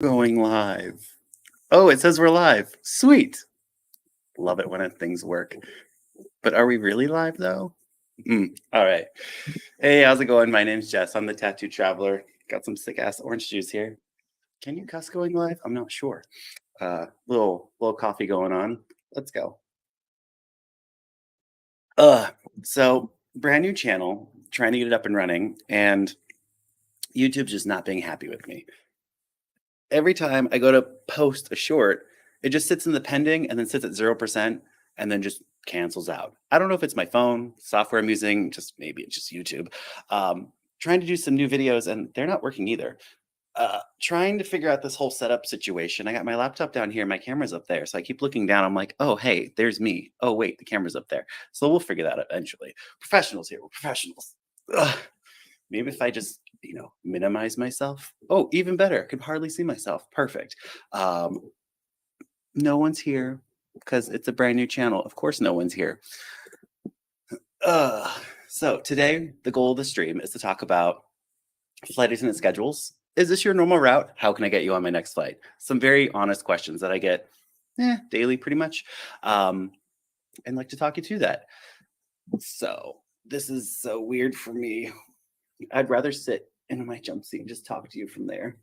Going live. Oh, it says we're live. Sweet. Love it when things work. But are we really live though? All right. Hey, how's it going? My name's Jess. I'm the tattoo traveler. Got some sick ass orange juice here. Can you cuss going live? I'm not sure. Little coffee going on. Let's go. Uh, so brand new channel, trying to get it up and running, and YouTube's just not being happy with me. Every time I go to post a short, it just sits in the pending and then sits at 0% and then just cancels out. I don't know if it's my phone, software I'm using, just maybe it's just YouTube. Trying to do some new videos and they're not working either. Trying to figure out this whole setup situation. I got my laptop down here, my camera's up there. So I keep looking down. I'm like, oh, hey, there's me. Oh, wait, the camera's up there. So we'll figure that out eventually. Professionals here, we're professionals. Ugh. Maybe if I just, minimize myself. Oh, even better. Could hardly see myself. Perfect. Um, no one's here because it's a brand new channel. Of course, no one's here. So today, the goal of the stream is to talk about flight attendant schedules. Is this your normal route? How can I get you on my next flight? Some very honest questions that I get daily, pretty much, and like to talk you through that. So this is so weird for me. I'd rather sit in my jump seat and just talk to you from there.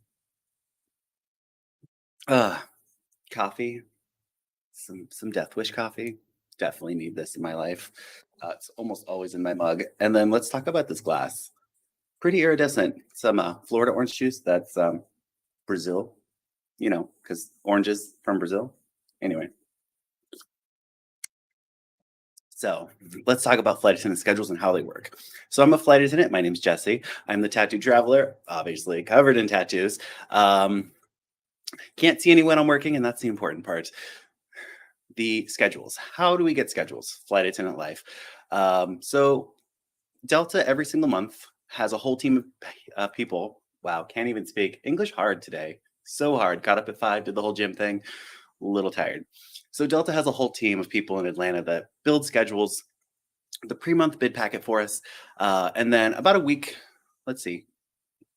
Uh, Coffee, some Death Wish coffee. Definitely need this in my life. It's almost always in my mug. And then let's talk about this glass. Pretty iridescent. Some Florida orange juice. That's Brazil. Because oranges from Brazil. Anyway, so let's talk about flight attendant schedules and how they work. So I'm a flight attendant. My name's Jesse. I'm the tattoo traveler, obviously covered in tattoos. Can't see anyone I'm working, and that's the important part. The schedules. How do we get schedules? Flight attendant life. So Delta every single month has a whole team of people. Wow, can't even speak English hard today. So hard. Got up at 5, did the whole gym thing. A little tired. So Delta has a whole team of people in Atlanta that build schedules, the pre-month bid packet for us, and then about a week. Let's see,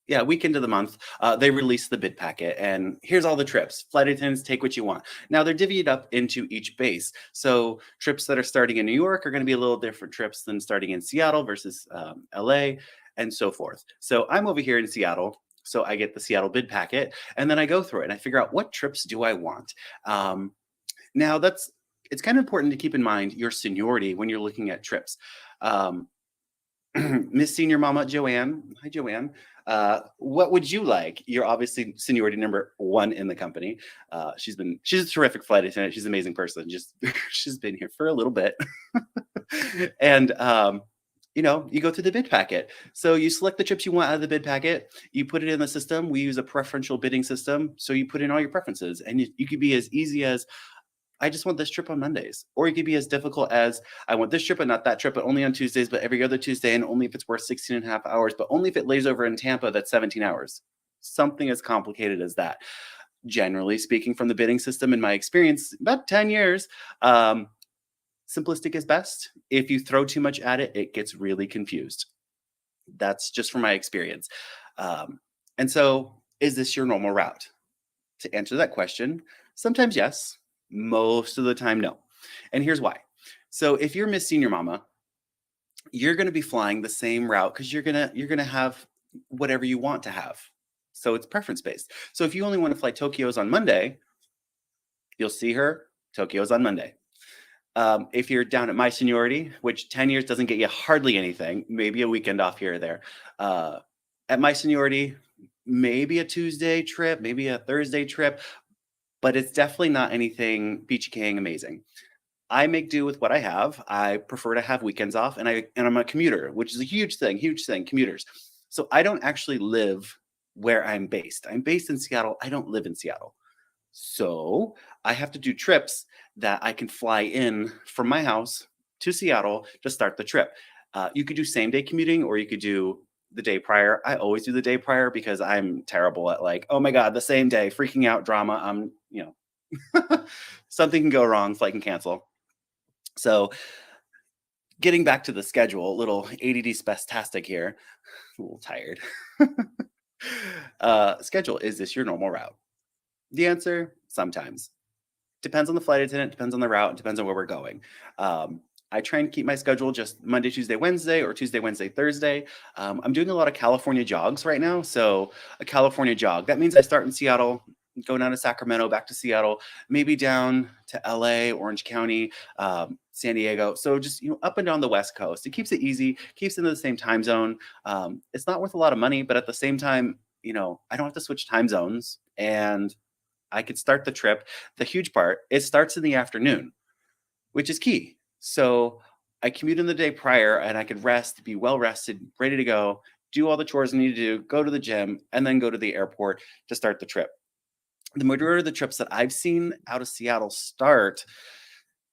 yeah, week into the month, they release the bid packet, and here's all the trips. Flight attendants take what you want. Now they're divvied up into each base. So trips that are starting in New York are going to be a little different trips than starting in Seattle versus LA, and so forth. So I'm over here in Seattle. So I get the Seattle bid packet, and then I go through it and I figure out what trips do I want. Um, Now that's it's kind of important to keep in mind your seniority when you're looking at trips. Um, Miss Senior Mama Joanne. Hi, Joanne. What would you like? You're obviously seniority number one in the company. She's a terrific flight attendant. She's an amazing person. Just she's been here for a little bit, and you go through the bid packet. So you select the trips you want out of the bid packet. You put it in the system. We use a preferential bidding system. So you put in all your preferences, and you could be as easy as I just want this trip on Mondays. Or it could be as difficult as I want this trip, but not that trip, but only on Tuesdays, but every other Tuesday, and only if it's worth 16 and a half hours, but only if it lays over in Tampa, that's 17 hours. Something as complicated as that. Generally speaking, from the bidding system, in my experience, about 10 years, simplistic is best. If you throw too much at it, it gets really confused. That's just from my experience. And so, is this your normal route? To answer that question, sometimes yes, most of the time no. And here's why. So if you're Miss Senior Mama, you're going to be flying the same route because you're going to have whatever you want to have. So it's preference based. So if you only want to fly Tokyo's on Monday, you'll see her Tokyo's on Monday. If you're down at my seniority, which 10 years doesn't get you hardly anything, maybe a weekend off here or there. At my seniority, maybe a Tuesday trip, maybe a Thursday trip, but it's definitely not anything peachy kang amazing. I make do with what I have. I prefer to have weekends off, and I'm a commuter, which is a huge thing, commuters. So I don't actually live where I'm based. I'm based in Seattle. I don't live in Seattle. So I have to do trips that I can fly in from my house to Seattle to start the trip. You could do same day commuting, or you could do the day prior. I always do the day prior because I'm terrible at, like, oh my God, the same day, freaking out drama. Something can go wrong, flight can cancel. So getting back to the schedule, a little ADD spastastic here, a little tired. Schedule, is this your normal route? The answer, sometimes. Depends on the flight attendant, depends on the route, depends on where we're going. Um, I try and keep my schedule just Monday, Tuesday, Wednesday, or Tuesday, Wednesday, Thursday. I'm doing a lot of California jogs right now. So, a California jog, that means I start in Seattle, go down to Sacramento, back to Seattle, maybe down to LA, Orange County, San Diego. So, just up and down the West Coast. It keeps it easy, keeps it in the same time zone. It's not worth a lot of money, but at the same time, I don't have to switch time zones. And I could start the trip. The huge part, it starts in the afternoon, which is key. So I commute in the day prior and I could rest, be well rested, ready to go, do all the chores I need to do, go to the gym, and then go to the airport to start the trip. The majority of the trips that I've seen out of Seattle start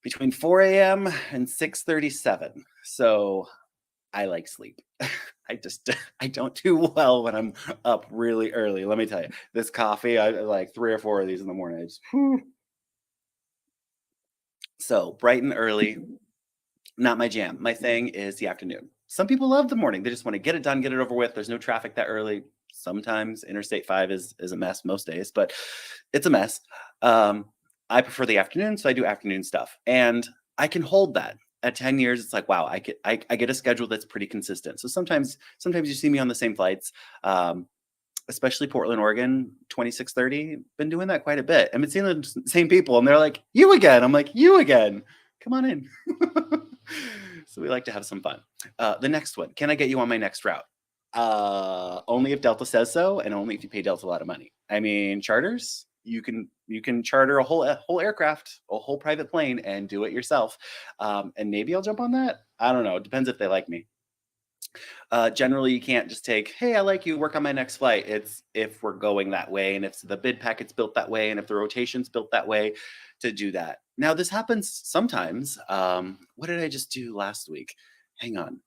between 4 a.m. and 6:37. So I like sleep. I just I don't do well when I'm up really early. Let me tell you, this coffee, I like 3 or 4 of these in the morning. So bright and early, not my jam. My thing is the afternoon. Some people love the morning. They just want to get it done, get it over with. There's no traffic that early. Sometimes Interstate 5 is a mess most days, but it's a mess. Um, I prefer the afternoon, so I do afternoon stuff. And I can hold that. At 10 years, it's like, wow, I get a schedule that's pretty consistent. So sometimes you see me on the same flights. Especially Portland, Oregon, 26:30. Been doing that quite a bit. I've been seeing the same people, and they're like, "You again?" I'm like, "You again? Come on in." So we like to have some fun. The next one. Can I get you on my next route? Only if Delta says so, and only if you pay Delta a lot of money. I mean, charters. You can charter a whole aircraft, a whole private plane, and do it yourself. And maybe I'll jump on that. I don't know. It depends if they like me. Generally, you can't just take, hey, I like you, work on my next flight. It's if we're going that way, and if the bid packet's built that way, and if the rotation's built that way to do that. Now, this happens sometimes. What did I just do last week? Hang on.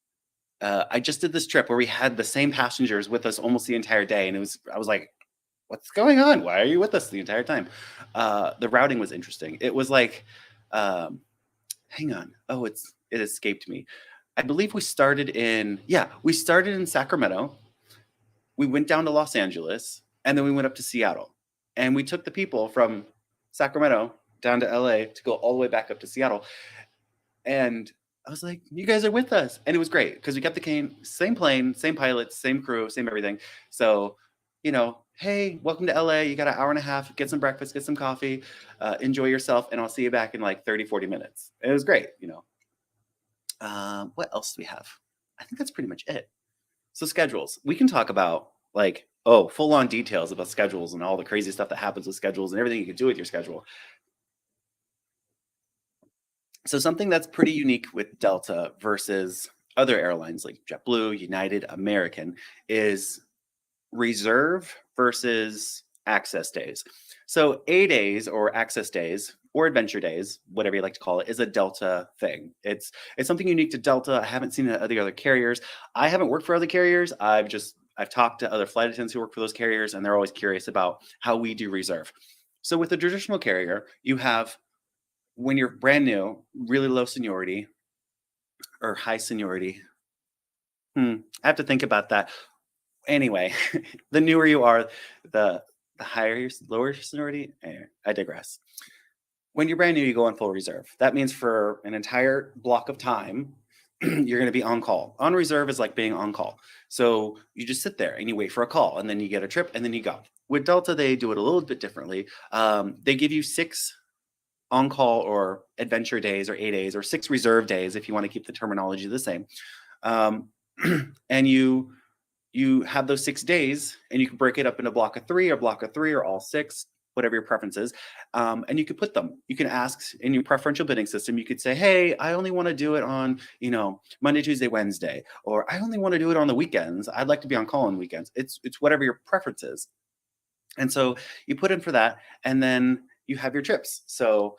I just did this trip where we had the same passengers with us almost the entire day. And I was like, what's going on? Why are you with us the entire time? The routing was interesting. It was like, um, hang on. Oh, it escaped me. I believe we started in Sacramento. We went down to Los Angeles, and then we went up to Seattle. And we took the people from Sacramento down to LA to go all the way back up to Seattle. And I was like, you guys are with us. And it was great because we kept the same plane, same pilots, same crew, same everything. So, hey, welcome to LA. You got an hour and a half, get some breakfast, get some coffee, enjoy yourself, and I'll see you back in like 30, 40 minutes. And it was great. What else do we have? I think that's pretty much it. So schedules. We can talk about like, full on details about schedules and all the crazy stuff that happens with schedules and everything you can do with your schedule. So something that's pretty unique with Delta versus other airlines like JetBlue, United, American is reserve versus access days. So A days or access days or adventure days, whatever you like to call it, is a Delta thing. It's something unique to Delta. I haven't seen it at the other carriers. I haven't worked for other carriers. I've talked to other flight attendants who work for those carriers, and they're always curious about how we do reserve. So with a traditional carrier, you have when you're brand new, really low seniority or high seniority. I have to think about that. Anyway, the newer you are, the higher lower seniority. I digress. When you're brand new, you go on full reserve. That means for an entire block of time, you're going to be on call. On reserve is like being on call. So you just sit there and you wait for a call, and then you get a trip, and then you go. With Delta, they do it a little bit differently. They give you 6 on call or adventure days or A days or 6 reserve days if you want to keep the terminology the same. And you have those 6 days, and you can break it up into block of 3 or block of 3 or all 6, whatever your preference is. And you could put them. You can ask in your preferential bidding system. You could say, hey, I only want to do it on Monday, Tuesday, Wednesday, or I only want to do it on the weekends. I'd like to be on call on weekends. It's whatever your preference is. And so you put in for that, and then you have your trips. So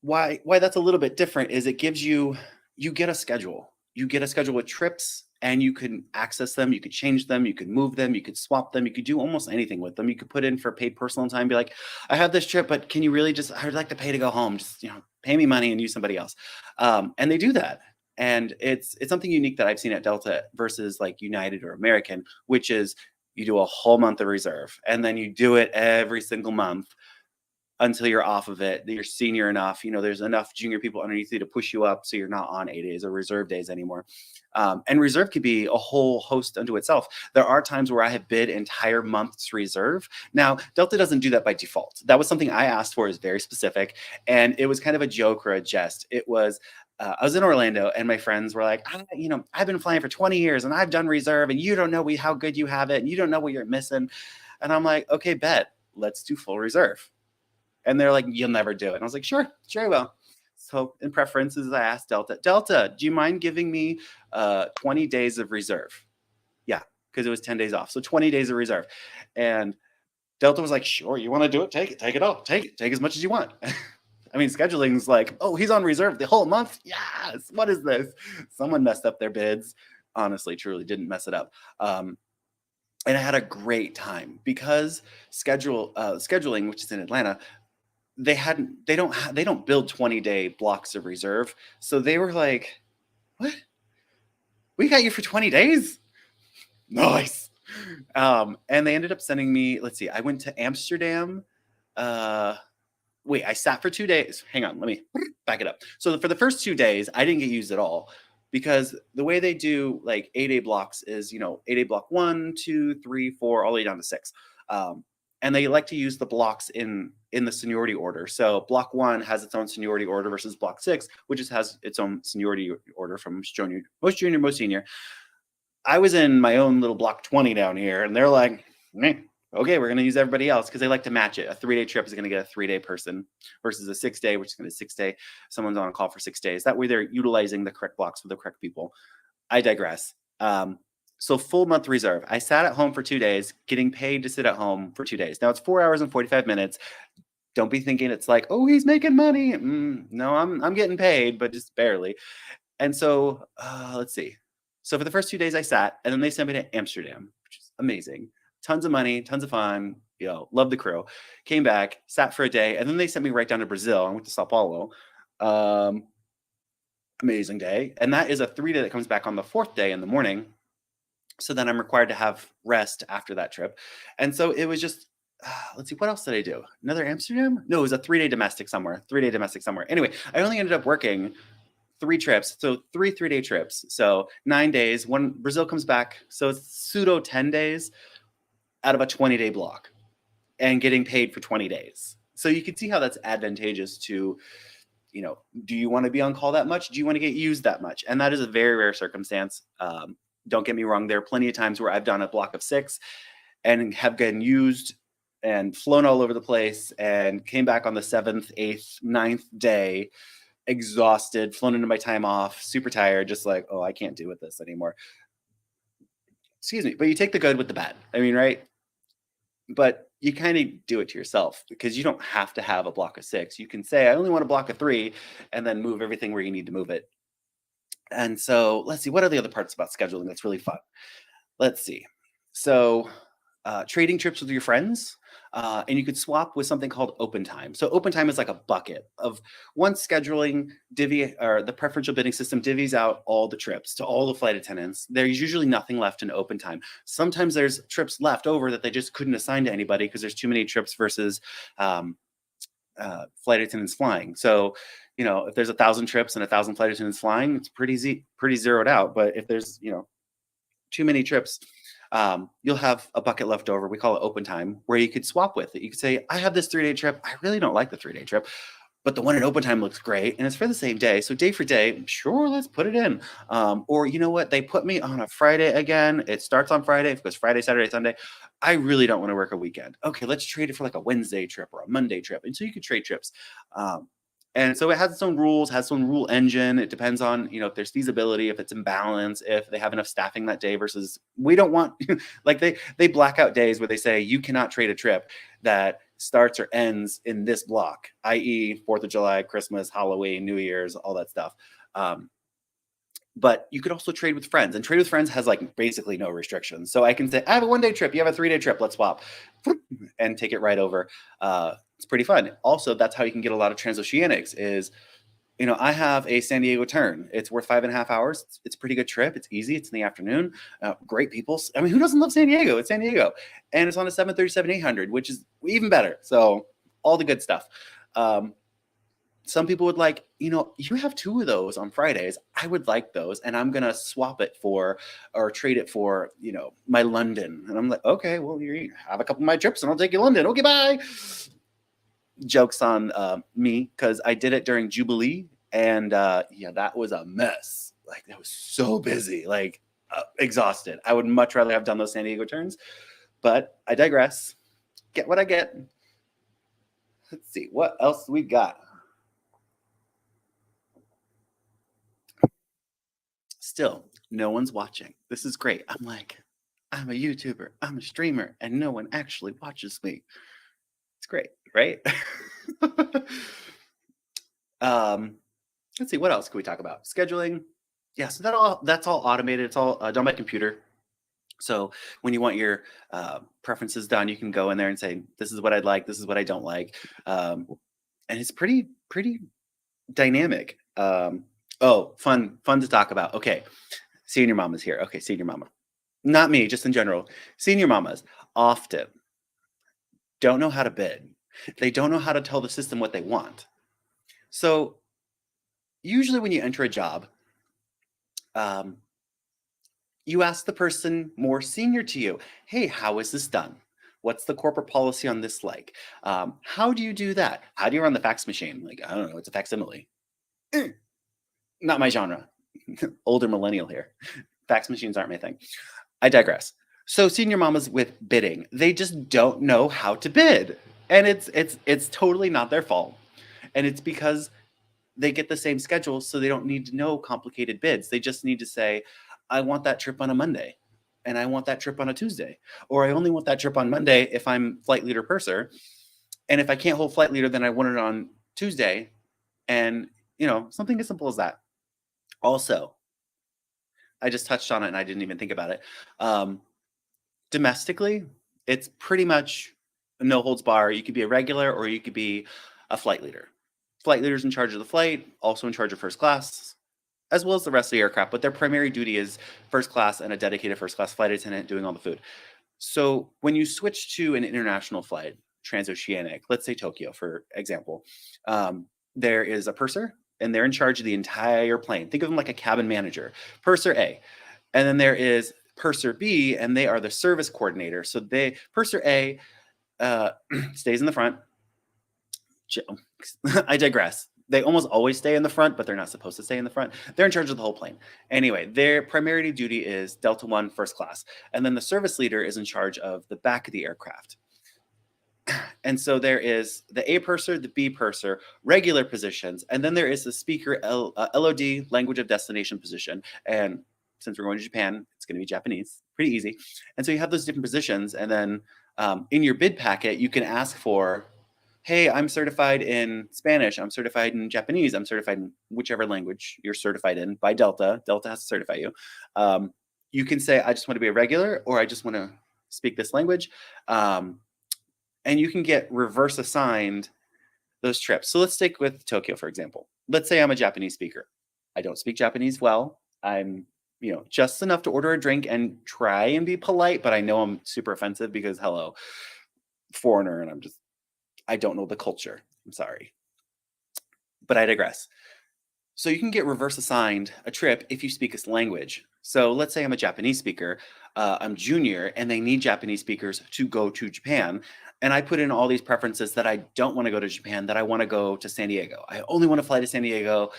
why that's a little bit different is it gives you get a schedule. You get a schedule with trips, and you can access them. You could change them. You could move them. You could swap them. You could do almost anything with them. You could put in for paid personal time. Be like, I have this trip, but can you really I'd like to pay to go home. Just pay me money and use somebody else. And they do that. And it's something unique that I've seen at Delta versus like United or American, which is you do a whole month of reserve, and then you do it every single month until you're off of it, that you're senior enough, there's enough junior people underneath you to push you up so you're not on A days or reserve days anymore. And reserve could be a whole host unto itself. There are times where I have bid entire months reserve. Now, Delta doesn't do that by default. That was something I asked for, is very specific. And it was kind of a joke or a jest. It was, I was in Orlando and my friends were like, I've been flying for 20 years and I've done reserve and you don't know how good you have it and you don't know what you're missing. And I'm like, okay, bet, let's do full reserve. And they're like, you'll never do it. And I was like, sure I will. So in preferences, I asked Delta, do you mind giving me 20 days of reserve? Yeah, because it was 10 days off. So 20 days of reserve. And Delta was like, sure, you want to do it? Take it all. Take as much as you want. I mean, scheduling's like, oh, he's on reserve the whole month? Yes, what is this? Someone messed up their bids. Honestly, truly didn't mess it up. And I had a great time because scheduling, which is in Atlanta, they don't build 20-day blocks of reserve. So they were like, what? We got you for 20 days? Nice. And they ended up sending me, let's see, I went to Amsterdam. I sat for 2 days. Hang on, let me back it up. So for the first 2 days, I didn't get used at all because the way they do like 8-day blocks is, 8-day block 1, 2, 3, 4, all the way down to 6. And they like to use the blocks in the seniority order. So block 1 has its own seniority order versus block 6, which has its own seniority order from most junior, most senior. I was in my own little block 20 down here, and they're like, okay, we're going to use everybody else because they like to match it. A 3-day trip is going to get a 3-day person versus a 6-day, which is going to be a 6-day. Someone's on a call for 6 days. That way they're utilizing the correct blocks for the correct people. I digress. So full month reserve. I sat at home for 2 days, getting paid to sit at home for 2 days. Now it's 4 hours and 45 minutes. Don't be thinking it's like, oh, he's making money. No, I'm getting paid, but just barely. And so let's see. So for the first 2 days I sat, and then they sent me to Amsterdam, which is amazing. Tons of money, tons of fun. Love the crew. Came back, sat for a day, and then they sent me right down to Brazil. I went to Sao Paulo. Amazing day. And that is a 3-day that comes back on the 4th day in the morning. So then I'm required to have rest after that trip. And so it was just, let's see, what else did I do? Another Amsterdam? No, it was a 3-day domestic somewhere. Anyway, I only ended up working 3 trips. So 3-day trips. So 9 days. One, Brazil comes back. So it's pseudo 10 days out of a 20-day block and getting paid for 20 days. So you can see how that's advantageous to, do you want to be on call that much? Do you want to get used that much? And that is a very rare circumstance. Don't get me wrong. There are plenty of times where I've done a block of 6 and have gotten used and flown all over the place and came back on the 7th, 8th, 9th day, exhausted, flown into my time off, super tired, just like, oh, I can't do with this anymore. Excuse me. But you take the good with the bad. I mean, right? But you kind of do it to yourself because you don't have to have a block of 6. You can say, I only want a block of 3 and then move everything where you need to move it. And so let's see, what are the other parts about scheduling that's really fun? Let's see. So trading trips with your friends, and you could swap with something called open time. So open time is like a bucket of once scheduling or the preferential bidding system divvies out all the trips to all the flight attendants. There's usually nothing left in open time. Sometimes there's trips left over that they just couldn't assign to anybody because there's too many trips versus flight attendants flying. So, if there's 1,000 trips and 1,000 flight attendants flying, it's pretty zeroed out. But if there's, too many trips, you'll have a bucket left over. We call it open time, where you could swap with it. You could say, I have this 3-day trip. I really don't like the 3-day trip, but the one in open time looks great. And it's for the same day. So day for day, sure, let's put it in. Or you know what? They put me on a Friday again. It starts on Friday because Friday, Saturday, Sunday. I really don't want to work a weekend. Okay, let's trade it for like a Wednesday trip or a Monday trip. And so you could trade trips. And so it has its own rules, has its own rule engine. It depends on, if there's feasibility, if it's imbalance, if they have enough staffing that day versus we don't want, like they black out days where they say you cannot trade a trip that starts or ends in this block, i.e. 4th of July, Christmas, Halloween, New Year's, all that stuff. But you could also trade with friends, and trade with friends has like basically no restrictions. So I can say, I have a 1-day trip. You have a 3-day trip. Let's swap and take it right over. It's pretty fun. Also, that's how you can get a lot of transoceanics is I have a San Diego turn. It's worth 5.5 hours. It's a pretty good trip. It's easy. It's in the afternoon. Great people. I mean, who doesn't love San Diego? It's San Diego. And it's on a 737-800, which is even better. So all the good stuff. Um, some people would like, you have two of those on Fridays. I would like those. And I'm going to swap it for or trade it for, my London. And I'm like, okay, well, you have a couple of my trips and I'll take you to London. Okay, bye. Jokes on me because I did it during Jubilee, and yeah, that was a mess. Like that was so busy, like exhausted. I would much rather have done those San Diego turns, but I digress. Get what I get. Let's see what else we got. Still, no one's watching. This is great. I'm like, I'm a YouTuber, I'm a streamer, and no one actually watches me. It's great, right? um, let's see, what else can we talk about? Scheduling. Yeah, so that's all automated. It's all done by computer. So when you want your preferences done, you can go in there and say, "This is what I'd like. This is what I don't like," and it's pretty dynamic. Oh, fun to talk about. Okay, senior mamas here. Okay, senior mama, not me, just in general. Senior mamas often don't know how to bid. They don't know how to tell the system what they want. So usually when you enter a job, um, you ask the person more senior to you, hey, how is this done? What's the corporate policy on this like? How do you do that? How do you run the fax machine? Like, I don't know, it's a facsimile. Not my genre. Older millennial here. Fax machines aren't my thing. I digress. So senior mamas with bidding, they just don't know how to bid. And it's totally not their fault. And it's because they get the same schedule, so they don't need to know complicated bids. They just need to say, I want that trip on a Monday, and I want that trip on a Tuesday, or I only want that trip on Monday if I'm flight leader purser. And if I can't hold flight leader, then I want it on Tuesday. And, something as simple as that. Also, I just touched on it and I didn't even think about it. Domestically, it's pretty much no holds bar. You could be a regular or you could be a flight leader. Flight leader's in charge of the flight, also in charge of first class, as well as the rest of the aircraft, but their primary duty is first class and a dedicated first class flight attendant doing all the food. So when you switch to an international flight, transoceanic, let's say Tokyo, for example, there is a purser and they're in charge of the entire plane. Think of them like a cabin manager, purser A. And then there is purser B, and they are the service coordinator. So purser A stays in the front. I digress. They almost always stay in the front, but they're not supposed to stay in the front. They're in charge of the whole plane. Anyway, their primary duty is Delta One first class. And then the service leader is in charge of the back of the aircraft. And so there is the A purser, the B purser, regular positions, and then there is the speaker LOD, language of destination position. And since we're going to Japan, it's going to be Japanese, pretty easy. And so you have those different positions, and then in your bid packet, you can ask for, hey, I'm certified in Spanish, I'm certified in Japanese, I'm certified in whichever language you're certified in by Delta. Delta has to certify you. You can say, I just want to be a regular, or I just want to speak this language. And you can get reverse assigned those trips. So let's stick with Tokyo, for example. Let's say I'm a Japanese speaker. I don't speak Japanese well. I'm, just enough to order a drink and try and be polite, but I know I'm super offensive because, hello, foreigner, and I don't know the culture. I'm sorry. But I digress. So you can get reverse assigned a trip if you speak this language. So let's say I'm a Japanese speaker, I'm junior, and they need Japanese speakers to go to Japan. And I put in all these preferences that I don't want to go to Japan, that I want to go to San Diego. I only want to fly to San Diego.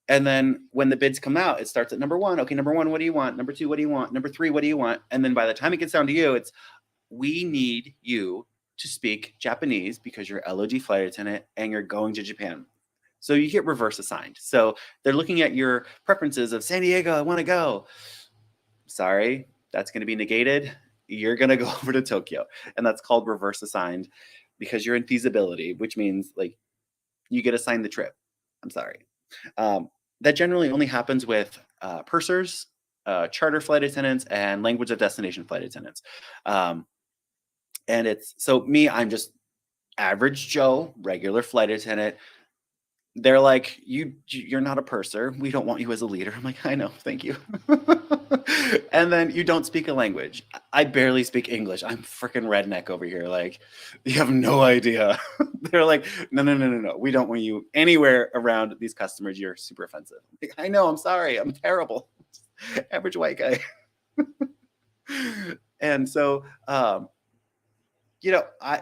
And then when the bids come out, it starts at number one. Okay, number one, what do you want? Number two, what do you want? Number three, what do you want? And then by the time it gets down to you, it's, we need you to speak Japanese because you're LOD flight attendant and you're going to Japan. So you get reverse assigned. So they're looking at your preferences of San Diego, I want to go. Sorry, that's going to be negated. You're going to go over to Tokyo. And that's called reverse assigned because you're in feasibility, which means like you get assigned the trip. I'm sorry. That generally only happens with pursers, charter flight attendants, and language of destination flight attendants. And it's, so me, I'm just average Joe, regular flight attendant. They're like, you're not a purser. We don't want you as a leader. I'm like, I know, thank you. And then you don't speak a language. I barely speak English. I'm freaking redneck over here. Like, you have no idea. They're like, no, no, no, no, no. We don't want you anywhere around these customers. You're super offensive. Like, I know, I'm sorry. I'm terrible. Average white guy. And so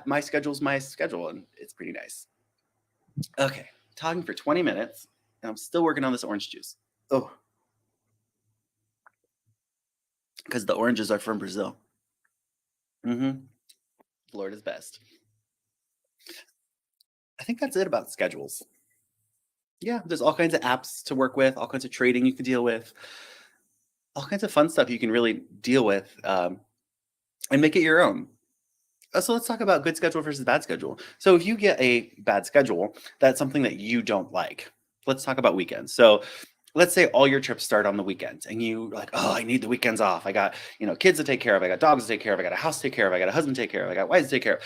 my schedule's my schedule, and it's pretty nice. Okay, talking for 20 minutes, and I'm still working on this orange juice. Oh, because the oranges are from Brazil. Mm-hmm. Lord is best. I think that's it about schedules. Yeah, there's all kinds of apps to work with, all kinds of trading you can deal with, all kinds of fun stuff you can really deal with, and make it your own. So let's talk about good schedule versus bad schedule. So if you get a bad schedule, that's something that you don't like. Let's talk about weekends. So let's say all your trips start on the weekends and you are like, oh, I need the weekends off. I got, kids to take care of. I got dogs to take care of. I got a house to take care of. I got a husband to take care of. I got wives to take care of.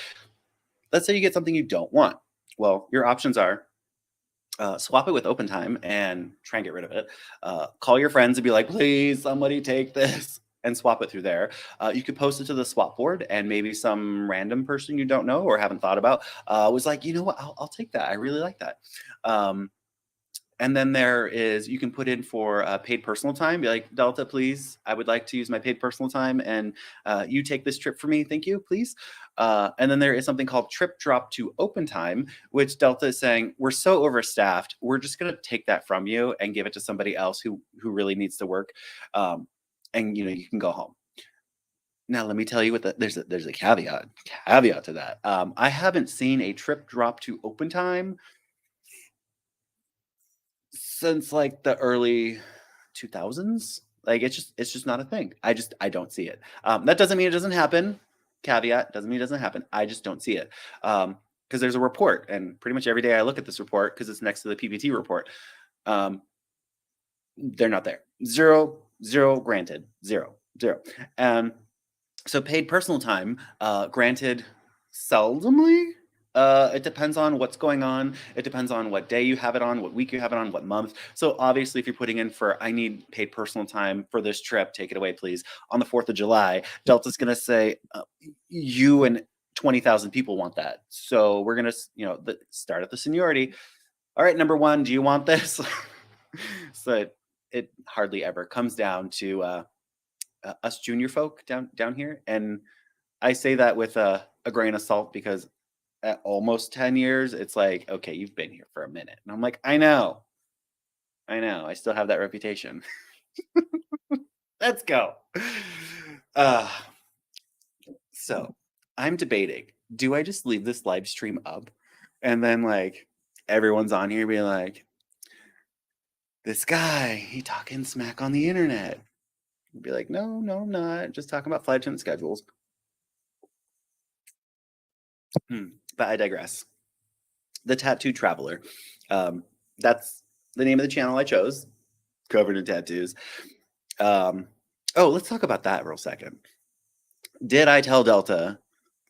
Let's say you get something you don't want. Well, your options are swap it with open time and try and get rid of it. Call your friends and be like, please, somebody take this and swap it through there. You could post it to the swap board, and maybe some random person you don't know or haven't thought about was like, you know what, I'll take that. I really like that. And then you can put in for paid personal time. Be like, Delta, please, I would like to use my paid personal time, and you take this trip for me. Thank you, please. And then there is something called trip drop to open time, which Delta is saying, we're so overstaffed. We're just going to take that from you and give it to somebody else who really needs to work. And you can go home. Now, let me tell you there's a caveat to that. I haven't seen a trip drop to open time since like the early 2000s. Like it's just not a thing. I don't see it. That doesn't mean it doesn't happen. Caveat, doesn't mean it doesn't happen. I just don't see it. Because there's a report, and pretty much every day I look at this report because it's next to the PPT report. They're not there. Zero, zero granted. Zero, zero. So paid personal time, granted seldomly. It depends on what's going on. It depends on what day you have it on, what week you have it on, what month. So obviously, if you're putting in for, I need paid personal time for this trip, take it away, please. On the 4th of July, Delta's going to say, you and 20,000 people want that. So we're going to, start at the seniority. All right, number one, do you want this? So it hardly ever comes down to us junior folk down here. And I say that with a grain of salt because at almost 10 years, it's like, okay, you've been here for a minute. And I'm like, I know. I still have that reputation. Let's go. So I'm debating, do I just leave this live stream up and then like everyone's on here being like, this guy, he talking smack on the internet. I'd be like, no, I'm not. Just talking about flight attendant schedules. But I digress. The Tattoo Traveler. That's the name of the channel I chose, covered in tattoos. Let's talk about that real second. Did I tell Delta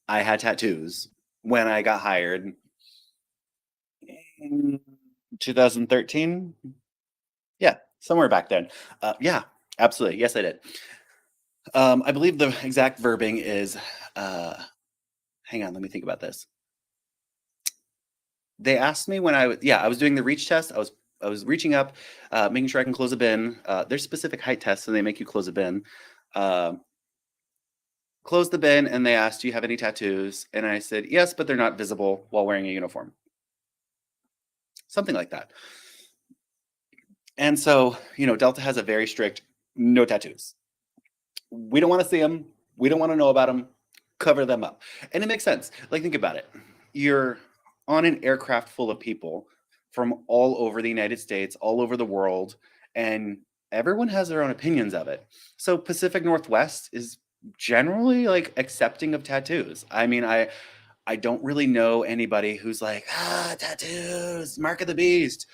I had tattoos when I got hired in 2013? Yeah, somewhere back then. Yeah, absolutely. Yes, I did. I believe the exact verbing is, hang on, let me think about this. They asked me when I was doing the reach test. I was reaching up, making sure I can close a bin. There's specific height tests, and they make you close a bin. Close the bin, and they asked, do you have any tattoos? And I said, yes, but they're not visible while wearing a uniform. Something like that. And so, Delta has a very strict no tattoos. We don't want to see them. We don't want to know about them. Cover them up. And it makes sense. Like, think about it. You're on an aircraft full of people from all over the United States, all over the world, and everyone has their own opinions of it. So Pacific Northwest is generally like accepting of tattoos. I mean, I don't really know anybody who's like, tattoos, mark of the beast.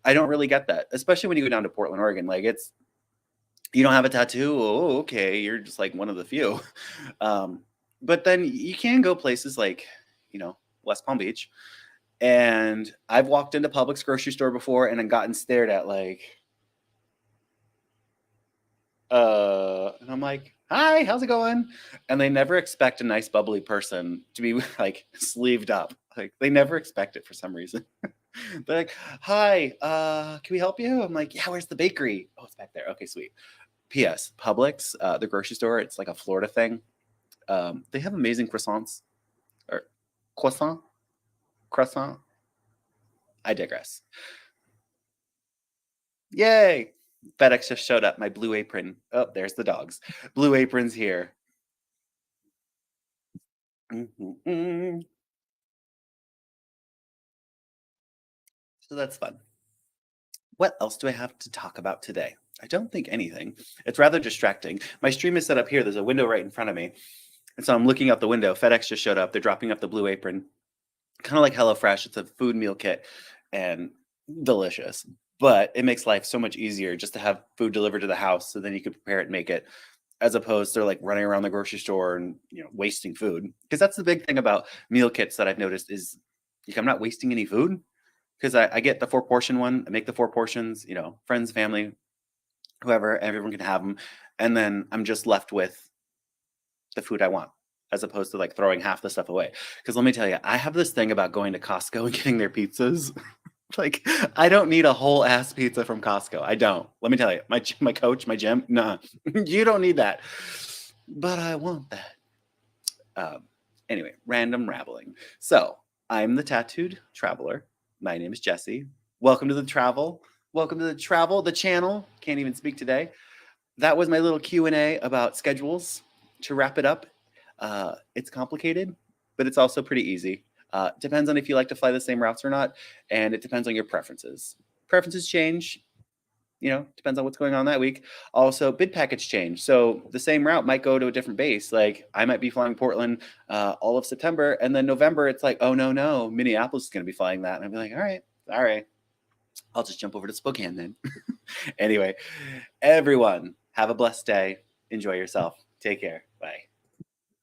I don't really get that, especially when you go down to Portland, Oregon. Like, you don't have a tattoo. Oh, okay. You're just like one of the few. But then you can go places like, West Palm Beach, And I've walked into Publix grocery store before and then gotten stared at like, and I'm like, hi, how's it going? And they never expect a nice, bubbly person to be like sleeved up. Like they never expect it for some reason. They're like, hi, can we help you? I'm like, yeah, where's the bakery? Oh, it's back there. Okay, sweet. P.S. Publix, the grocery store, it's like a Florida thing. They have amazing croissants or croissant, croissant. I digress. Yay! FedEx just showed up. My blue apron. Oh, there's the dogs. Blue apron's here. Mhm. So that's fun. What else do I have to talk about today? I don't think anything. It's rather distracting. My stream is set up here. There's a window right in front of me. And so I'm looking out the window. FedEx just showed up. They're dropping off the blue apron. Kind of like HelloFresh. It's a food meal kit and delicious. But it makes life so much easier just to have food delivered to the house so then you can prepare it and make it, as opposed to like running around the grocery store and wasting food. Because that's the big thing about meal kits that I've noticed is like I'm not wasting any food because I get the 4 portion one. I make the 4 portions, friends, family, whoever, everyone can have them. And then I'm just left with the food I want as opposed to like throwing half the stuff away. Because let me tell you, I have this thing about going to Costco and getting their pizzas. Like, I don't need a whole ass pizza from Costco. I don't. Let me tell you, my coach, my gym, nah, you don't need that. But I want that. Um, anyway, random rabbling. So I'm the tattooed traveler. My name is Jesse. Welcome to the travel. Welcome to the travel, the channel. Can't even speak today. That was my little Q&A about schedules. To wrap it up, it's complicated, but it's also pretty easy. Depends on if you like to fly the same routes or not, and it depends on your preferences. Preferences change, depends on what's going on that week. Also, bid package change. So the same route might go to a different base. Like I might be flying Portland all of September, and then November it's like, oh no, Minneapolis is going to be flying that, and I'd be like, all right, I'll just jump over to Spokane then. Anyway, everyone, have a blessed day. Enjoy yourself. Take care.